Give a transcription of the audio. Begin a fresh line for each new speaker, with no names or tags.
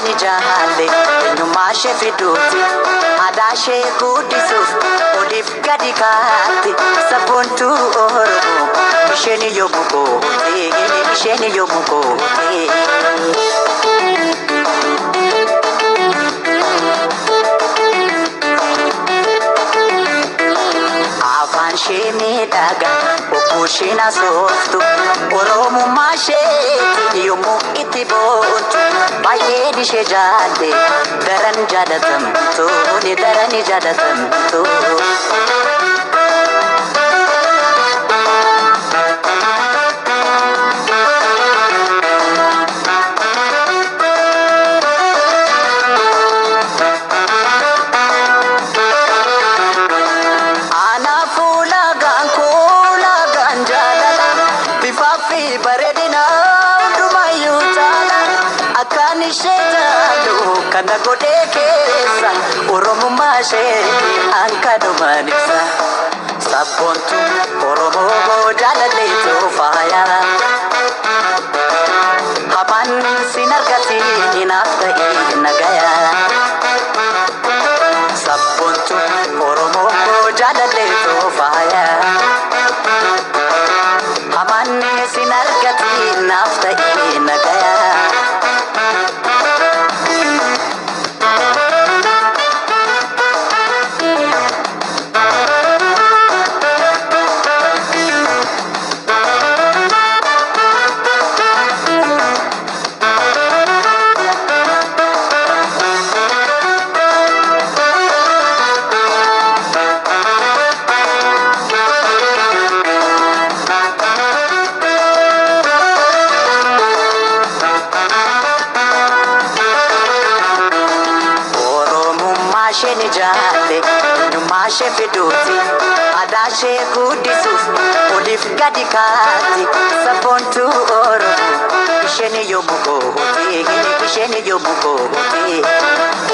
ni jaalle eenyummaa ishee fiduuti aadaa ishee guddisuuf oliif gadi kaatti sabboontuu Oromoo isheen yommuu goote isheen yommuu goote. Shemi daga okushina softu Oromummaa isheetiin yommuu itti boontu baay'ee ishee jaalle daran jaalatamtu daran jaalatamtu. Kana godhe keessa Oromummaa ishee hankanumaan ibsa sabboontu Oromoo jaalalleetu faaya hamaan sin argatiin naaf ta'e nagaya sabboontu Oromoo jaalalleetu faaya hamaan sin argatiin naaf ta'e nagaya. Sheni jaalle eenyummaa ishee fiduuti aadaa ishee guddisuuf oliif gadi kaatti sabboontuu Oromoo isheen yommuu goote isheen yommuu goote.